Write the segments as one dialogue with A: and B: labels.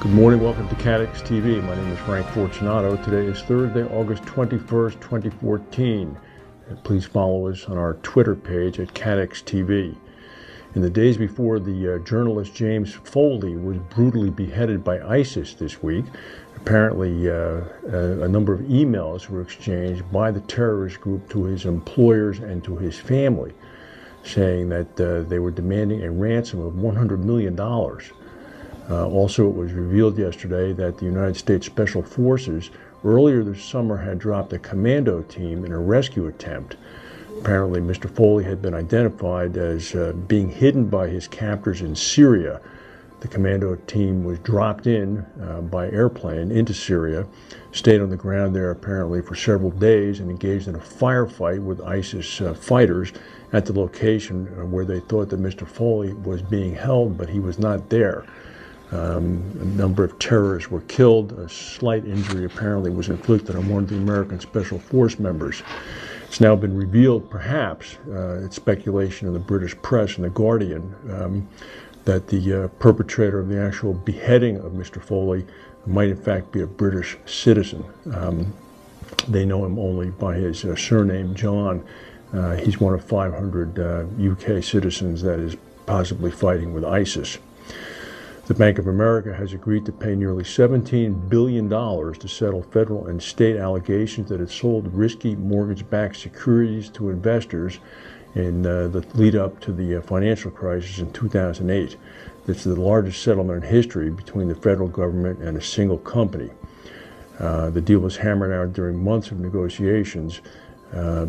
A: Good morning, welcome to CATEX TV. My name is Frank Fortunato. Today is Thursday, August 21st, 2014. Please follow us on our Twitter page at CATEX TV. In the days before the journalist James Foley was brutally beheaded by ISIS this week, apparently a number of emails were exchanged by the terrorist group to his employers and to his family, saying that they were demanding a ransom of $100 million. Also, it was revealed yesterday that the United States Special Forces earlier this summer had dropped a commando team in a rescue attempt. Apparently, Mr. Foley had been identified as being hidden by his captors in Syria. The commando team was dropped in by airplane into Syria, stayed on the ground there apparently for several days, and engaged in a firefight with ISIS fighters at the location where they thought that Mr. Foley was being held, but he was not there. A number of terrorists were killed. A slight injury apparently was inflicted on one of the American Special Force members. It's now been revealed, perhaps, it's speculation in the British press and The Guardian, that the perpetrator of the actual beheading of Mr. Foley might in fact be a British citizen. They know him only by his surname, John. He's one of 500 UK citizens that is possibly fighting with ISIS. The Bank of America has agreed to pay nearly $17 billion to settle federal and state allegations that it sold risky mortgage-backed securities to investors in the lead-up to the financial crisis in 2008. This is the largest settlement in history between the federal government and a single company. The deal was hammered out during months of negotiations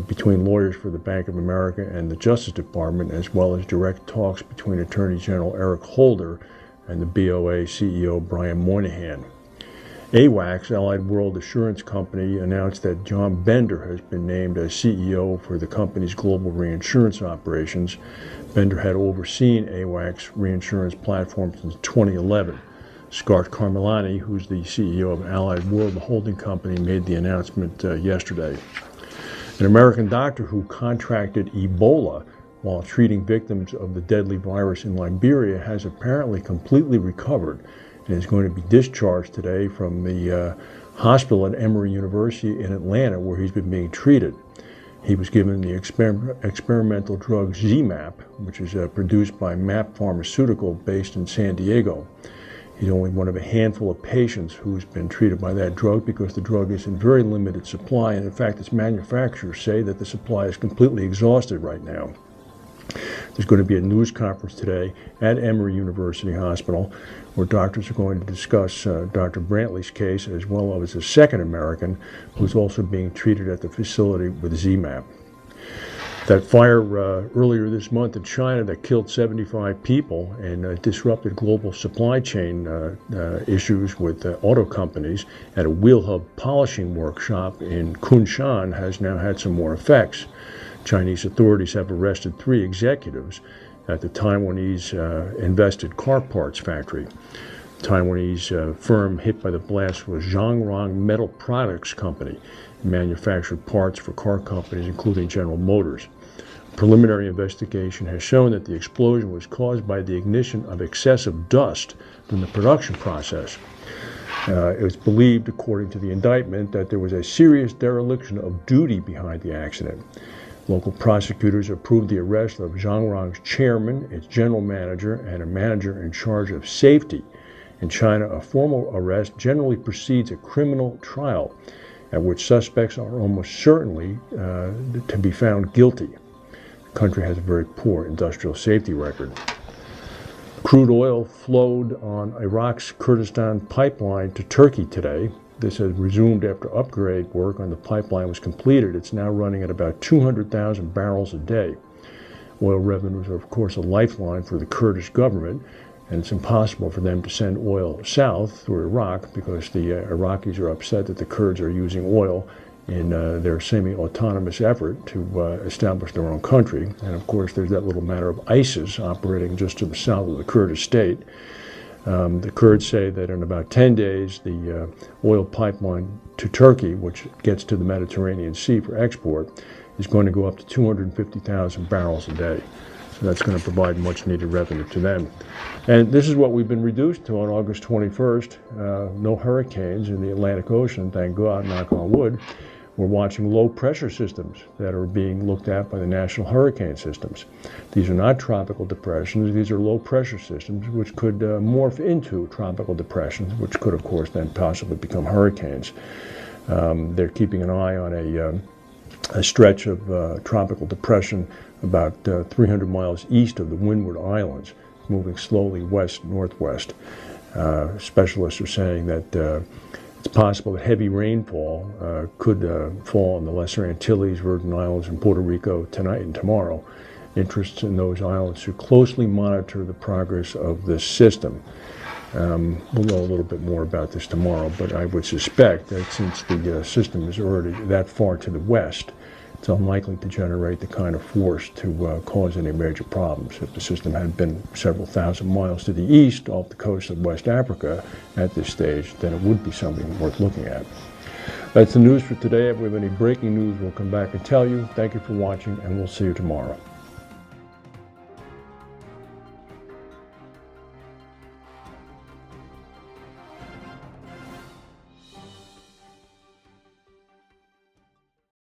A: between lawyers for the Bank of America and the Justice Department, as well as direct talks between Attorney General Eric Holder and the BOA CEO Brian Moynihan. AWACS, Allied World Assurance Company, announced that John Bender has been named as CEO for the company's global reinsurance operations. Bender had overseen AWACS reinsurance platform since 2011. Scott Carmilani, who's the CEO of Allied World, the holding company, made the announcement yesterday. An American doctor who contracted Ebola while treating victims of the deadly virus in Liberia has apparently completely recovered and is going to be discharged today from the hospital at Emory University in Atlanta, where he's been being treated. He was given the experimental drug ZMapp, which is produced by MAP Pharmaceutical based in San Diego. He's only one of a handful of patients who's been treated by that drug because the drug is in very limited supply, and in fact its manufacturers say that the supply is completely exhausted right now. There's going to be a news conference today at Emory University Hospital where doctors are going to discuss Dr. Brantley's case, as well as a second American who's also being treated at the facility with ZMapp. That fire earlier this month in China that killed 75 people and disrupted global supply chain issues with auto companies at a wheel hub polishing workshop in Kunshan has now had some more effects. Chinese authorities have arrested 3 executives at the Taiwanese invested car parts factory. The Taiwanese firm hit by the blast was Zhongrong Metal Products Company. It manufactured parts for car companies, including General Motors. A preliminary investigation has shown that the explosion was caused by the ignition of excessive dust from the production process. It was believed, according to the indictment, that there was a serious dereliction of duty behind the accident. Local prosecutors approved the arrest of Zhongrong's chairman, its general manager, and a manager in charge of safety. In China, a formal arrest generally precedes a criminal trial, at which suspects are almost certainly to be found guilty. The country has a very poor industrial safety record. Crude oil flowed on Iraq's Kurdistan pipeline to Turkey today. This has resumed after upgrade work on the pipeline was completed. It's now running at about 200,000 barrels a day. Oil revenues are, of course, a lifeline for the Kurdish government, and it's impossible for them to send oil south through Iraq because the Iraqis are upset that the Kurds are using oil in their semi-autonomous effort to establish their own country. And, of course, there's that little matter of ISIS operating just to the south of the Kurdish state. The Kurds say that in about 10 days, the oil pipeline to Turkey, which gets to the Mediterranean Sea for export, is going to go up to 250,000 barrels a day. So that's going to provide much needed revenue to them. And this is what we've been reduced to on August 21st. No hurricanes in the Atlantic Ocean, thank God, knock on wood. We're watching low pressure systems that are being looked at by the National Hurricane Systems. These are not tropical depressions, these are low pressure systems which could morph into tropical depressions, which could of course then possibly become hurricanes. They're keeping an eye on a stretch of tropical depression about 300 miles east of the Windward Islands, moving slowly west-northwest. Specialists are saying that it's possible that heavy rainfall could fall on the Lesser Antilles, Virgin Islands, and Puerto Rico tonight and tomorrow. Interests in those islands should closely monitor the progress of this system. We'll know a little bit more about this tomorrow, but I would suspect that since the system is already that far to the west, it's unlikely to generate the kind of force to cause any major problems. If the system had been several thousand miles to the east off the coast of West Africa at this stage, then it would be something worth looking at. That's the news for today. If we have any breaking news, we'll come back and tell you. Thank you for watching, and we'll see you tomorrow.